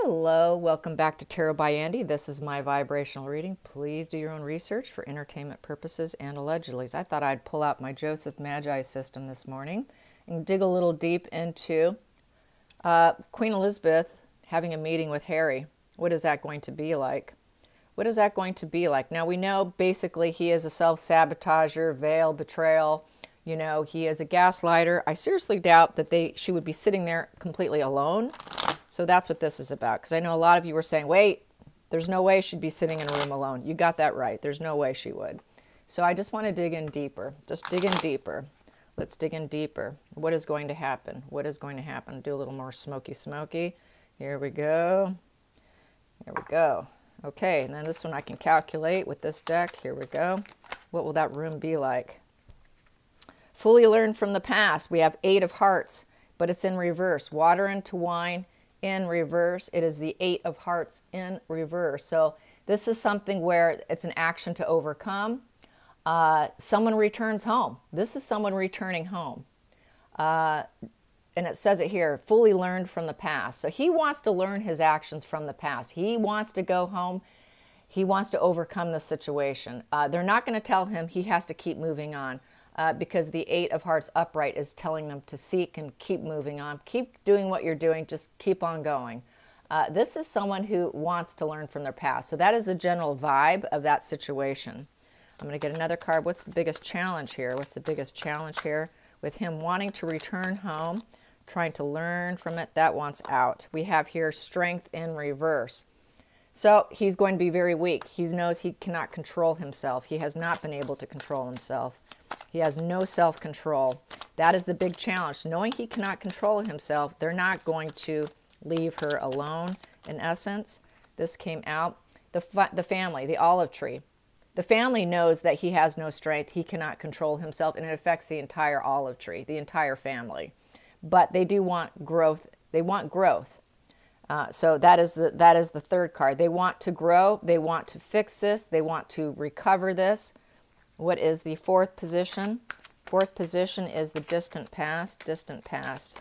Hello, welcome back to Tarot by Andy. This is my vibrational reading. Please do your own research for entertainment purposes and allegedly. I thought I'd pull out my Joseph Magi system this morning and dig a little deep into Queen Elizabeth having a meeting with Harry. What is that going to be like? What is that going to be like? Now we know basically he is a self-sabotager, veil, betrayal. You know, he is a gaslighter. I seriously doubt that she would be sitting there completely alone. So that's what this is about. Because I know a lot of you were saying, wait, there's no way she'd be sitting in a room alone. You got that right. There's no way she would. So I just want to dig in deeper. Just dig in deeper. Let's dig in deeper. What is going to happen? What is going to happen? Do a little more smoky. Here we go. Here we go. Okay, and then this one I can calculate with this deck. Here we go. What will that room be like? Fully learn from the past. We have 8 of Hearts, but it's in reverse. Water into wine in reverse. It is the 8 of Hearts in reverse. So this is something where it's an action to overcome. Someone returns home. This is someone returning home. And it says it here, fully learned from the past. So he wants to learn his actions from the past. He wants to go home. He wants to overcome the situation. They're not going to tell him he has to keep moving on. Because the 8 of Hearts upright is telling them to seek and keep moving on. Keep doing what you're doing. Just keep on going. This is someone who wants to learn from their past. So that is the general vibe of that situation. I'm going to get another card. What's the biggest challenge here? What's the biggest challenge here? With him wanting to return home, trying to learn from it, that wants out. We have here strength in reverse. So he's going to be very weak. He knows he cannot control himself. He has not been able to control himself. He has no self-control. That is the big challenge. Knowing he cannot control himself, they're not going to leave her alone. In essence, this came out. The family, the olive tree. The family knows that he has no strength. He cannot control himself, and it affects the entire olive tree, the entire family. But they do want growth. They want growth. So that is the third card. They want to grow. They want to fix this. They want to recover this. What is the fourth position? Fourth position is the distant past, distant past,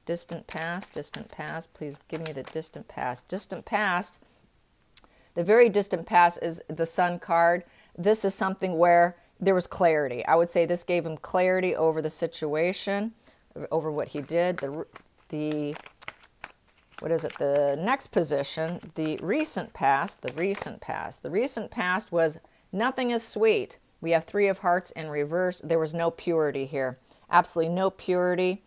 distant past, distant past. Please give me the distant past. Distant past, the very distant past is the Sun card. This is something where there was clarity. I would say this gave him clarity over the situation, over what he did. What is it? The next position, the recent past, the recent past. The recent past was nothing is sweet. We have 3 of Hearts in reverse. There was no purity here. Absolutely no purity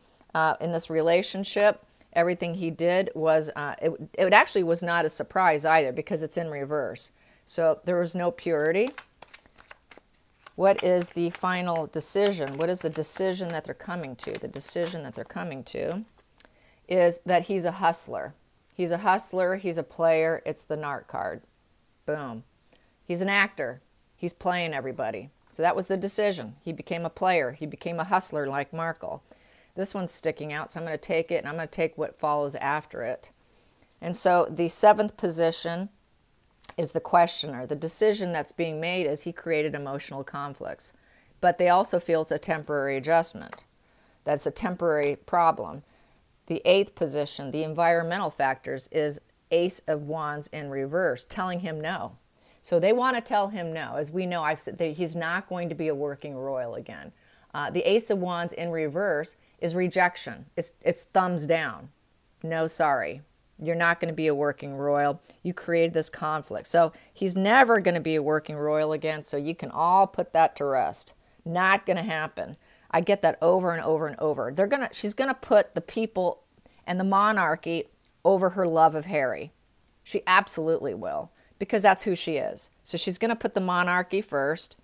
in this relationship. Everything he did was, it actually was not a surprise either because it's in reverse. So there was no purity. What is the final decision? What is the decision that they're coming to? The decision that they're coming to is that he's a hustler. He's a hustler. He's a player. It's the Narc card. Boom. He's an actor. He's playing everybody. So that was the decision. He became a player. He became a hustler like Markle. This one's sticking out, so I'm going to take it, and I'm going to take what follows after it. And so the 7th position is the questioner. The decision that's being made is he created emotional conflicts. But they also feel it's a temporary adjustment. That's a temporary problem. The 8th position, the environmental factors, is Ace of Wands in reverse, telling him no. So they want to tell him no. As we know, I've said that he's not going to be a working royal again. The Ace of Wands in reverse is rejection. It's thumbs down. No, sorry. You're not going to be a working royal. You created this conflict. So he's never going to be a working royal again. So you can all put that to rest. Not going to happen. I get that over and over and over. She's going to put the people and the monarchy over her love of Harry. She absolutely will. Because that's who she is. So she's going to put the monarchy first.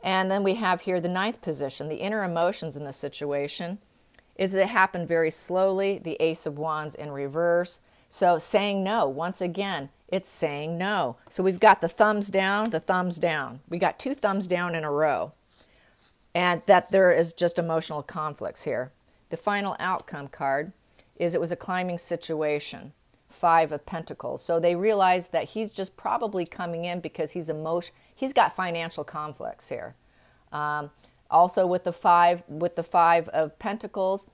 And then we have here the 9th position. The inner emotions in this situation is that it happened very slowly. The Ace of Wands in reverse. So saying no. Once again, it's saying no. So we've got the thumbs down, the thumbs down. We got 2 thumbs down in a row. And that there is just emotional conflicts here. The final outcome card is it was a climbing situation. 5 of Pentacles. So they realize that he's just probably coming in because he's got financial conflicts here. Also with the 5 of Pentacles,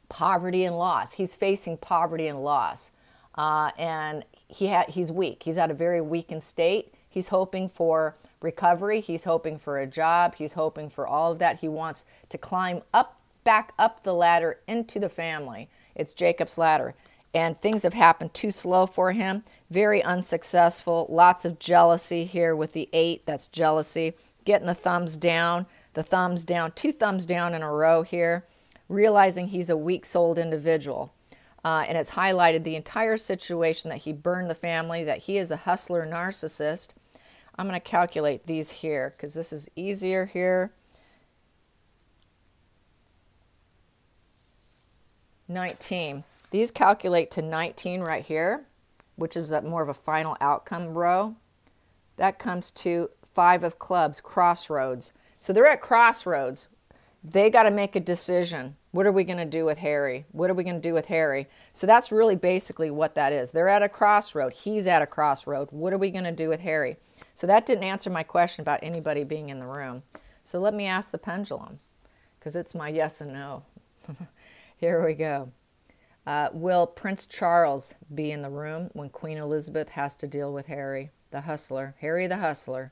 poverty and loss. He's facing poverty and loss. And he's weak. He's at a very weakened state. He's hoping for recovery. He's hoping for a job. He's hoping for all of that. He wants to climb up, back up the ladder into the family. It's Jacob's ladder. And things have happened too slow for him. Very unsuccessful. Lots of jealousy here with the 8. That's jealousy. Getting the thumbs down. The thumbs down. 2 thumbs down in a row here. Realizing he's a weak-souled individual. And it's highlighted the entire situation that he burned the family, that he is a hustler narcissist. I'm going to calculate these here because this is easier here. 19. These calculate to 19 right here, which is that more of a final outcome row. That comes to 5 of clubs, crossroads. So they're at crossroads. They got to make a decision. What are we going to do with Harry? What are we going to do with Harry? So that's really basically what that is. They're at a crossroad. He's at a crossroad. What are we going to do with Harry? So that didn't answer my question about anybody being in the room. So let me ask the pendulum, because it's my yes and no. Here we go. Will Prince Charles be in the room when Queen Elizabeth has to deal with Harry, the hustler? Harry the hustler.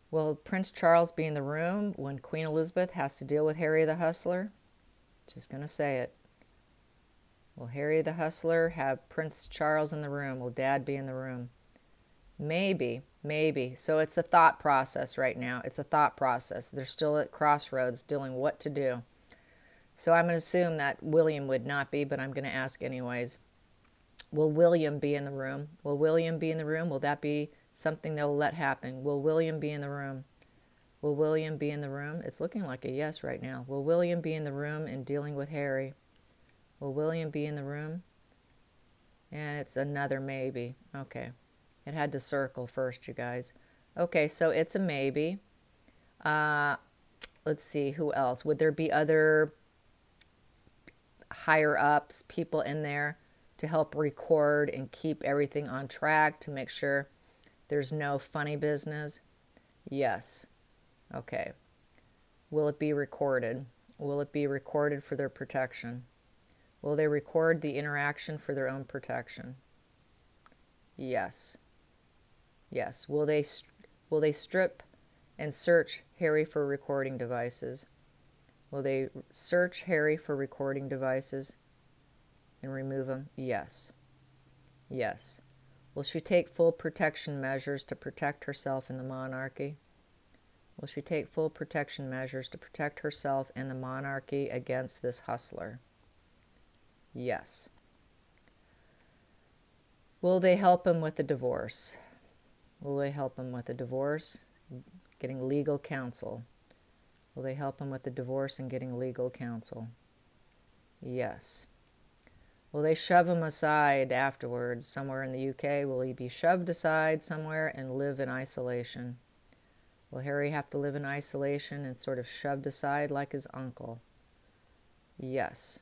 Will Prince Charles be in the room when Queen Elizabeth has to deal with Harry the hustler? Just going to say it. Will Harry the hustler have Prince Charles in the room? Will Dad be in the room? Maybe, maybe. So it's a thought process right now. It's a thought process. They're still at crossroads dealing what to do. So I'm going to assume that William would not be, but I'm going to ask anyways. Will William be in the room? Will William be in the room? Will that be something they'll let happen? Will William be in the room? Will William be in the room? It's looking like a yes right now. Will William be in the room in dealing with Harry? Will William be in the room? And it's another maybe. Okay. It had to circle first, you guys. Okay, so it's a maybe. Let's see, who else? Would there be other higher ups, people in there to help record and keep everything on track to make sure there's no funny business? Yes. Okay. Will it be recorded? Will it be recorded for their protection? Will they record the interaction for their own protection? Yes. Yes. Will they strip and search Harry for recording devices? Will they search Harry for recording devices and remove them? Yes. Yes. Will she take full protection measures to protect herself and the monarchy? Will she take full protection measures to protect herself and the monarchy against this hustler? Yes. Will they help him with a divorce? Will they help him with a divorce? Getting legal counsel. Will they help him with the divorce and getting legal counsel? Yes. Will they shove him aside afterwards somewhere in the UK? Will he be shoved aside somewhere and live in isolation? Will Harry have to live in isolation and sort of shoved aside like his uncle? Yes.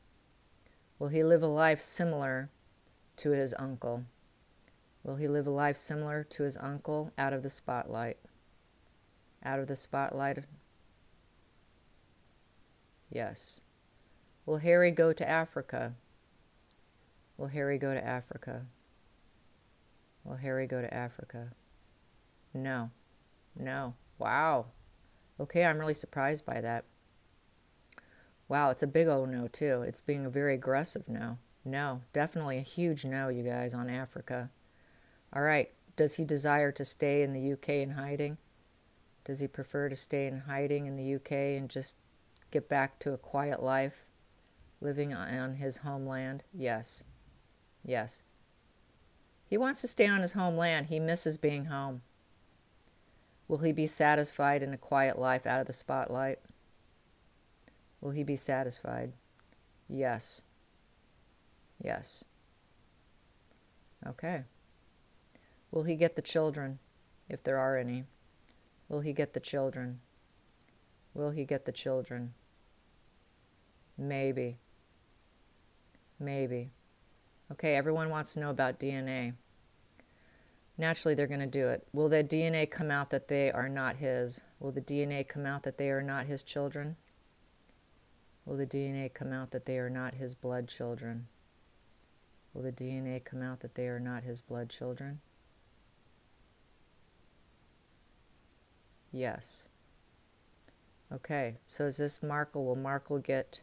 Will he live a life similar to his uncle? Will he live a life similar to his uncle out of the spotlight? Out of the spotlight? Yes. Will Harry go to Africa? Will Harry go to Africa? Will Harry go to Africa? No. No. Wow. Okay, I'm really surprised by that. Wow, it's a big old no, too. It's being a very aggressive no. No. Definitely a huge no, you guys, on Africa. All right. Does he desire to stay in the UK in hiding? Does he prefer to stay in hiding in the UK and just get back to a quiet life, living on his homeland? Yes. Yes. He wants to stay on his homeland. He misses being home. Will he be satisfied in a quiet life out of the spotlight? Will he be satisfied? Yes. Yes. Okay. Will he get the children, if there are any? Will he get the children? Will he get the children? Maybe. Maybe. Okay, everyone wants to know about DNA. Naturally, they're going to do it. Will the DNA come out that they are not his? Will the DNA come out that they are not his children? Will the DNA come out that they are not his blood children? Will the DNA come out that they are not his blood children? Yes. Okay, so is this Markle? Will Markle get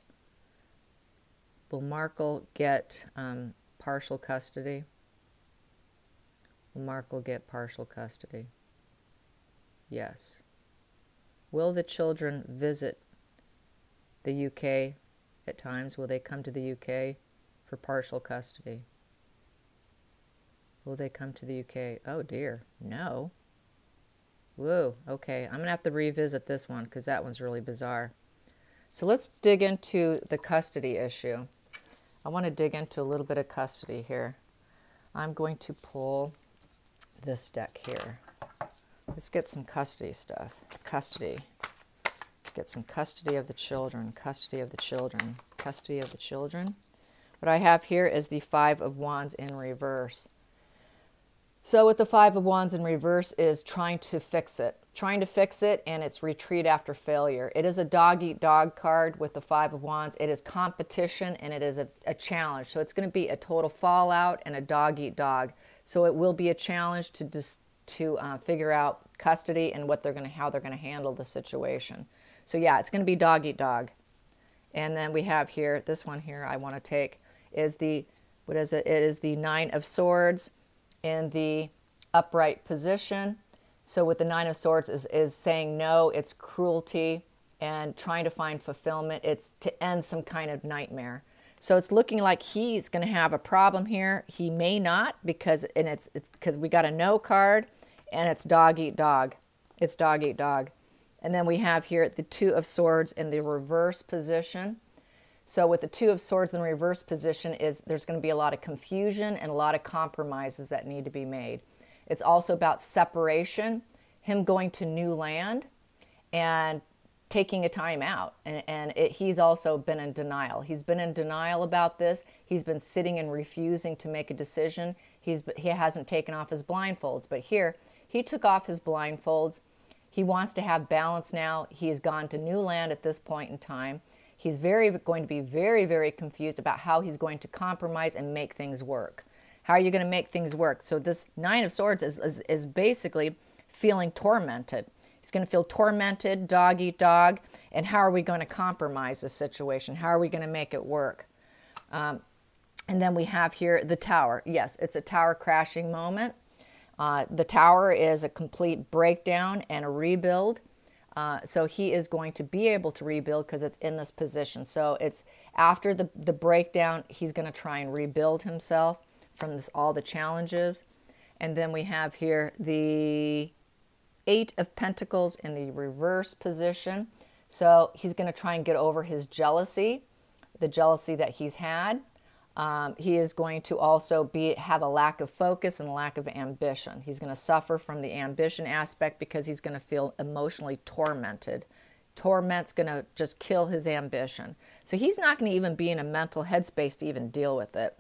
partial custody? Will Markle get partial custody? Yes. Will the children visit the UK at times? Will they come to the UK for partial custody? Will they come to the UK? Oh dear, no. Whoa, okay, I'm going to have to revisit this one because that one's really bizarre. So let's dig into the custody issue. I want to dig into a little bit of custody here. I'm going to pull this deck here. Let's get some custody stuff. Custody. Let's get some custody of the children. Custody of the children. Custody of the children. What I have here is the Five of Wands in reverse. So with the Five of Wands in reverse is trying to fix it. Trying to fix it, and it's retreat after failure. It is a dog-eat-dog card with the Five of Wands. It is competition, and it is a challenge. So it's going to be a total fallout and a dog-eat-dog. So it will be a challenge to figure out custody and how they're going to handle the situation. So yeah, it's going to be dog-eat-dog. And then we have here, this one here I want to take is the, what is it? It is the Nine of Swords in the upright position. So with the Nine of Swords is saying no, it's cruelty and trying to find fulfillment. It's to end some kind of nightmare. So it's looking like he's going to have a problem here. He may not because it's because we got a no card and it's dog eat dog. It's dog eat dog. And then we have here the Two of Swords in the reverse position. So with the Two of Swords in the reverse position there's going to be a lot of confusion and a lot of compromises that need to be made. It's also about separation, him going to new land and taking a time out. He's also been in denial. He's been in denial about this. He's been sitting and refusing to make a decision. He hasn't taken off his blindfolds. But here, he took off his blindfolds. He wants to have balance now. He has gone to new land at this point in time. He's going to be very, very confused about how he's going to compromise and make things work. How are you going to make things work? So this Nine of Swords is basically feeling tormented. He's going to feel tormented, dog eat dog, and how are we going to compromise the situation? How are we going to make it work? And then we have here the Tower. Yes, it's a tower crashing moment. The Tower is a complete breakdown and a rebuild. So he is going to be able to rebuild because it's in this position. So it's after the breakdown, he's going to try and rebuild himself from all the challenges. And then we have here the Eight of Pentacles in the reverse position. So he's going to try and get over his jealousy, the jealousy that he's had. He is going to also have a lack of focus and a lack of ambition. He's going to suffer from the ambition aspect because he's going to feel emotionally tormented. Torment's going to just kill his ambition. So he's not going to even be in a mental headspace to even deal with it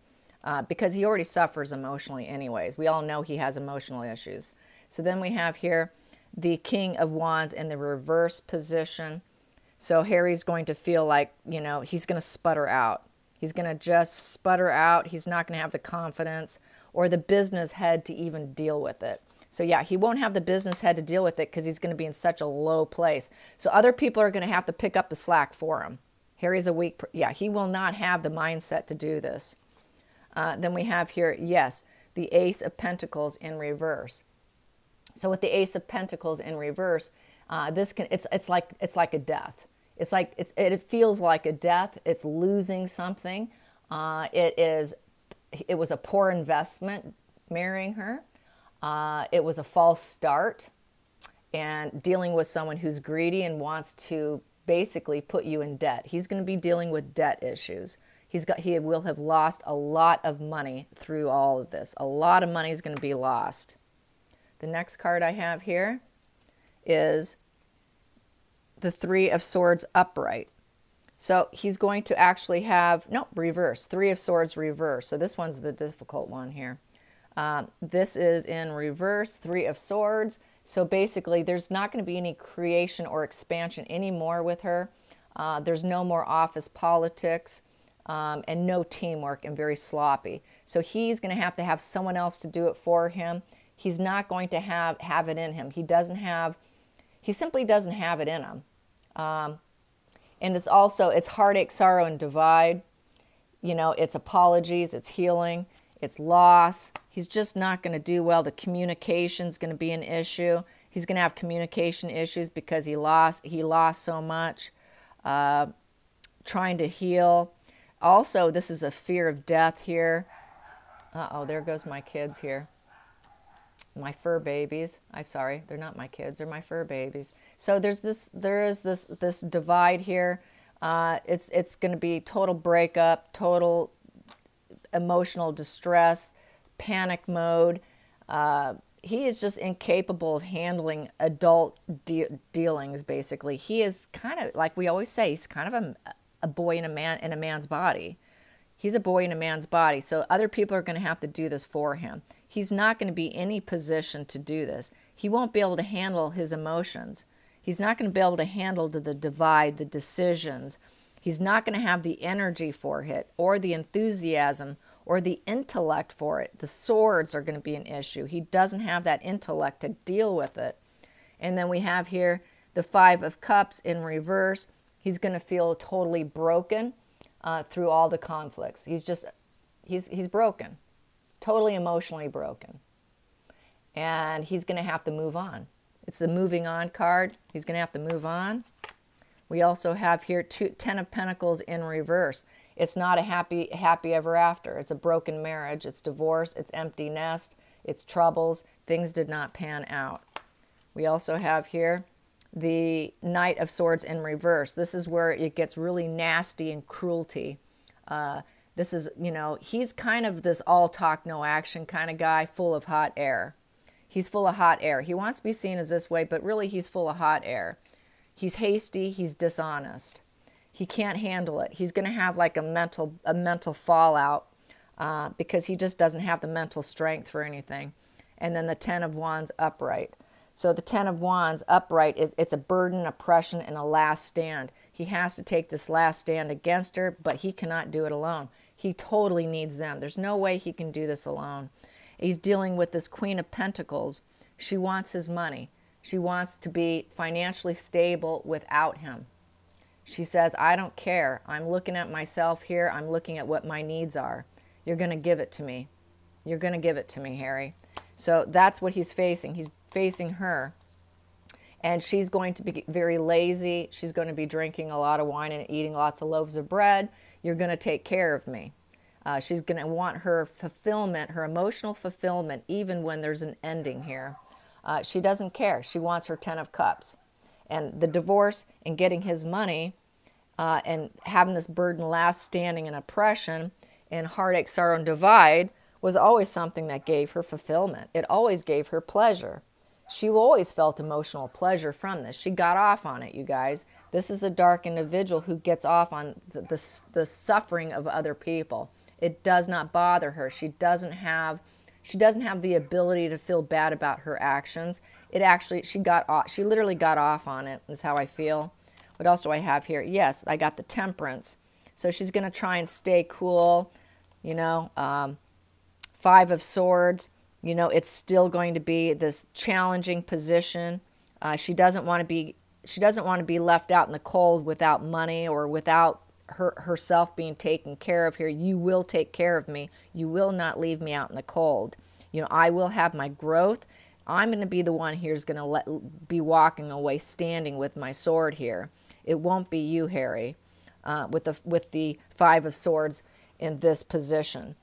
because he already suffers emotionally anyways. We all know he has emotional issues. So then we have here the King of Wands in the reverse position. So Harry's going to feel like, he's going to sputter out. He's going to just sputter out. He's not going to have the confidence or the business head to even deal with it. So yeah, he won't have the business head to deal with it because he's going to be in such a low place. So other people are going to have to pick up the slack for him. Harry's a weak, he will not have the mindset to do this. Then we have here, yes, the Ace of Pentacles in reverse. So with the Ace of Pentacles in reverse, it's like a death. It feels like a death. It's losing something. It was a poor investment marrying her. It was a false start, and dealing with someone who's greedy and wants to basically put you in debt. He's going to be dealing with debt issues. He will have lost a lot of money through all of this. A lot of money is going to be lost. The next card I have here is the Three of Swords upright. So he's going to actually have, reverse. Three of Swords reverse. So this one's the difficult one here. This is in reverse, Three of Swords. So basically there's not going to be any creation or expansion anymore with her. There's no more office politics. and no teamwork and very sloppy. So he's going to have someone else to do it for him. He's not going to have it in him. He simply doesn't have it in him. And it's heartache, sorrow, and divide. You know, it's apologies, it's healing, it's loss. He's just not going to do well. The communication's going to be an issue. He's going to have communication issues because he lost so much. Trying to heal. Also, this is a fear of death here. Uh-oh, there goes my kids here. My fur babies. Sorry, they're not my kids, they're my fur babies. So there is this divide here. It's going to be total breakup, total emotional distress, panic mode. He is just incapable of handling adult dealings, basically. He is kind of, like we always say, he's kind of a boy in a man's body. He's a boy in a man's body, so other people are going to have to do this for him. He's not going to be in any position to do this. He won't be able to handle his emotions. He's not going to be able to handle the divide, the decisions. He's not going to have the energy for it, or the enthusiasm, or the intellect for it. The swords are going to be an issue. He doesn't have that intellect to deal with it. And then we have here the Five of Cups in reverse. He's going to feel totally broken through all the conflicts. He's broken, totally emotionally broken. And he's going to have to move on. It's the moving on card. He's going to have to move on. We also have here Ten of Pentacles in reverse. It's not a happy ever after. It's a broken marriage. It's divorce. It's empty nest. It's troubles. Things did not pan out. We also have here the Knight of Swords in reverse. This is where it gets really nasty and cruelty. This is, you know, he's kind of this all talk, no action kind of guy, full of hot air. He's full of hot air. He wants to be seen as this way, but really he's full of hot air. He's hasty. He's dishonest. He can't handle it. He's going to have like a mental fallout because he just doesn't have the mental strength for anything. And then the Ten of Wands upright. So the Ten of Wands upright, it's a burden, oppression, and a last stand. He has to take this last stand against her, but he cannot do it alone. He totally needs them. There's no way he can do this alone. He's dealing with this Queen of Pentacles. She wants his money. She wants to be financially stable without him. She says, I don't care. I'm looking at myself here. I'm looking at what my needs are. You're going to give it to me. You're going to give it to me, Harry. So that's what he's facing. He's facing her. And she's going to be very lazy. She's going to be drinking a lot of wine and eating lots of loaves of bread. You're going to take care of me. She's going to want her fulfillment, her emotional fulfillment, even when there's an ending here. She doesn't care. She wants her Ten of Cups. And the divorce and getting his money and having this burden last standing in oppression and heartache, sorrow, and divide was always something that gave her fulfillment. It always gave her pleasure. She always felt emotional pleasure from this. She got off on it, you guys. This is a dark individual who gets off on the suffering of other people. It does not bother her. She doesn't have the ability to feel bad about her actions. She literally got off on it, is how I feel. What else do I have here? Yes, I got the Temperance. So she's going to try and stay cool, you know. Five of Swords, you know, it's still going to be this challenging position. She doesn't want to be left out in the cold without money or without herself being taken care of here. You will take care of me. You will not leave me out in the cold. You know, I will have my growth. I'm going to be the one here who's going to be walking away, standing with my sword here. It won't be you, Harry, with the Five of Swords in this position.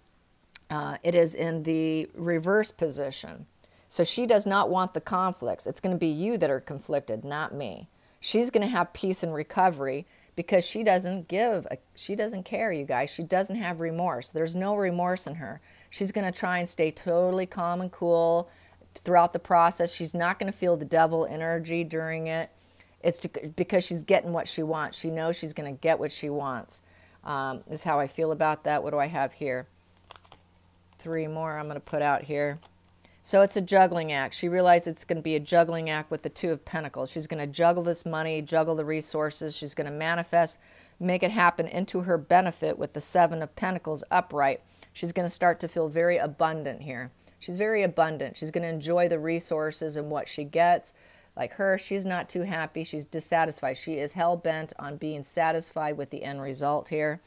It is in the reverse position. So she does not want the conflicts. It's going to be you that are conflicted, not me. She's going to have peace and recovery because she doesn't care, you guys. She doesn't have remorse. There's no remorse in her. She's going to try and stay totally calm and cool throughout the process. She's not going to feel the devil energy during it. It's because she's getting what she wants. She knows she's going to get what she wants. Is how I feel about that. What do I have here? Three more I'm going to put out here. So it's a juggling act. She realized it's going to be a juggling act with the Two of Pentacles. She's going to juggle this money, juggle the resources. She's going to manifest, make it happen into her benefit with the Seven of Pentacles upright. She's going to start to feel very abundant here. She's very abundant. She's going to enjoy the resources and what she gets. Like her, she's not too happy. She's dissatisfied. She is hell-bent on being satisfied with the end result here.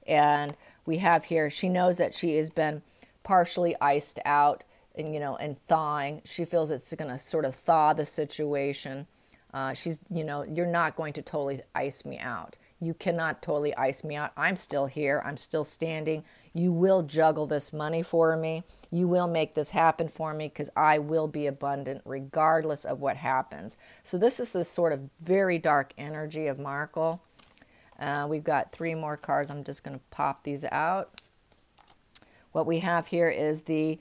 And we have here, she knows that she has been partially iced out, and, you know, and thawing. She feels it's going to sort of thaw the situation. She's, you know, you're not going to totally ice me out. You cannot totally ice me out. I'm still here. I'm still standing. You will juggle this money for me. You will make this happen for me because I will be abundant regardless of what happens. So this is this sort of very dark energy of Markle. We've got 3 more cards. I'm just going to pop these out. What we have here is the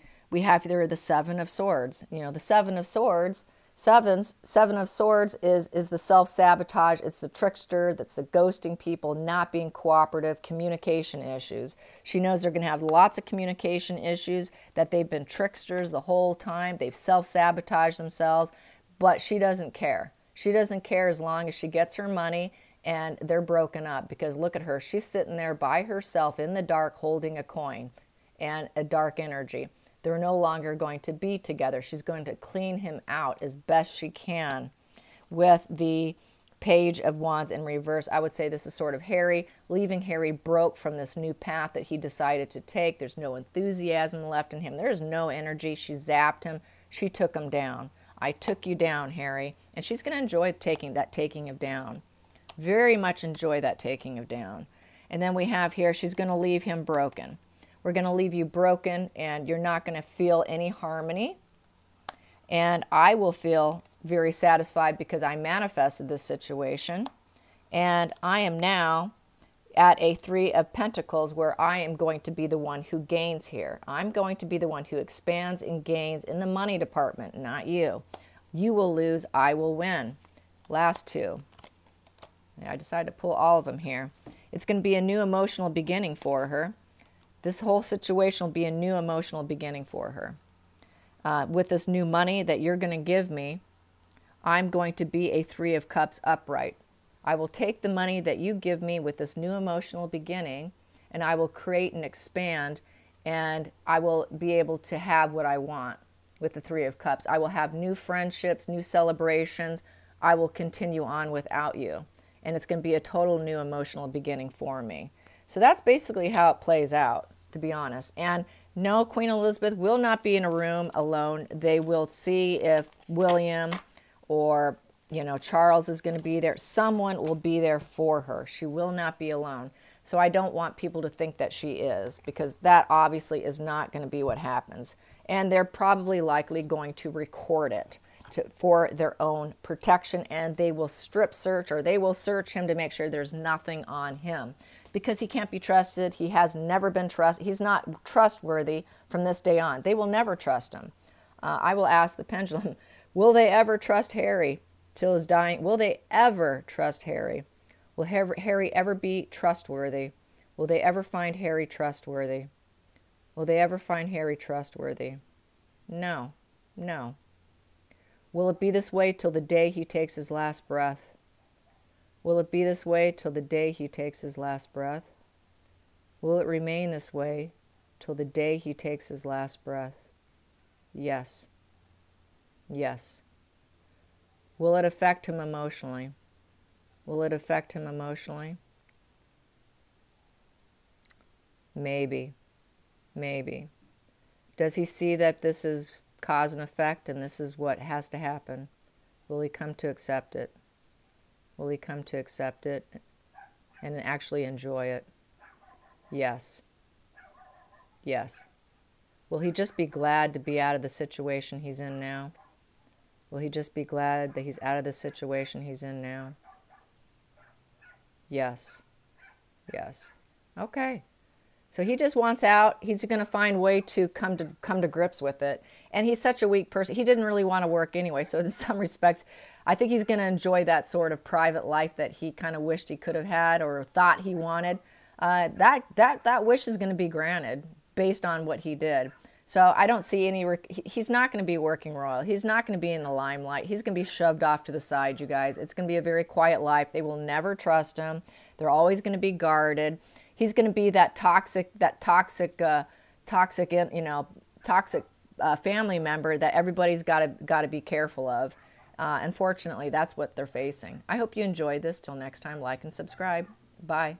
Seven of Swords. You know, the Seven of Swords, Seven of Swords is the self-sabotage. It's the trickster. That's the ghosting people, not being cooperative, communication issues. She knows they're going to have lots of communication issues, that they've been tricksters the whole time. They've self-sabotaged themselves, but she doesn't care. She doesn't care as long as she gets her money and they're broken up, because look at her. She's sitting there by herself in the dark holding a coin and a dark energy. They're no longer going to be together. She's going to clean him out as best she can with the Page of Wands in reverse. I would say this is sort of Harry, leaving Harry broke from this new path that he decided to take. There's no enthusiasm left in him. There's no energy. She zapped him. She took him down. I took you down, Harry. And she's going to enjoy taking of down. Very much enjoy that taking of down. And then we have here, she's going to leave him broken. We're going to leave you broken, and you're not going to feel any harmony. And I will feel very satisfied because I manifested this situation. And I am now at a 3 of Pentacles where I am going to be the one who gains here. I'm going to be the one who expands and gains in the money department, not you. You will lose, I will win. Last 2. I decided to pull all of them here. It's going to be a new emotional beginning for her. This whole situation will be a new emotional beginning for her. With this new money that you're going to give me, I'm going to be a 3 of Cups upright. I will take the money that you give me with this new emotional beginning, and I will create and expand, and I will be able to have what I want with the 3 of Cups. I will have new friendships, new celebrations. I will continue on without you. And it's going to be a total new emotional beginning for me. So that's basically how it plays out, to be honest. And no, Queen Elizabeth will not be in a room alone. They will see if William or, you know, Charles is going to be there. Someone will be there for her. She will not be alone. So I don't want people to think that she is, because that obviously is not going to be what happens. And they're probably likely going to record it for their own protection, and they will strip search, or they will search him to make sure there's nothing on him, because he can't be trusted. He has never been trusted. He's not trustworthy from this day on. They will never trust him. I will ask the pendulum, will they ever trust Harry till his dying? Will they ever trust Harry? Will Harry ever be trustworthy? Will they ever find Harry trustworthy? Will they ever find Harry trustworthy? No, no. Will it be this way till the day he takes his last breath? Will it be this way till the day he takes his last breath? Will it remain this way till the day he takes his last breath? Yes. Yes. Will it affect him emotionally? Will it affect him emotionally? Maybe. Maybe. Does he see that this is cause and effect, and this is what has to happen? Will he come to accept it? Will he come to accept it and actually enjoy it? Yes. Yes. Will he just be glad to be out of the situation he's in now? Will he just be glad that he's out of the situation he's in now? Yes. Yes. Okay. So he just wants out. He's going to find a way to come to grips with it. And he's such a weak person. He didn't really want to work anyway. So in some respects, I think he's going to enjoy that sort of private life that he kind of wished he could have had or thought he wanted. That wish is going to be granted based on what he did. So I don't see any, he's not going to be working royal. He's not going to be in the limelight. He's going to be shoved off to the side, you guys. It's going to be a very quiet life. They will never trust him. They're always going to be guarded. He's going to be that toxic family member that everybody's got to be careful of. Unfortunately, that's what they're facing. I hope you enjoyed this. Till next time, like and subscribe. Bye.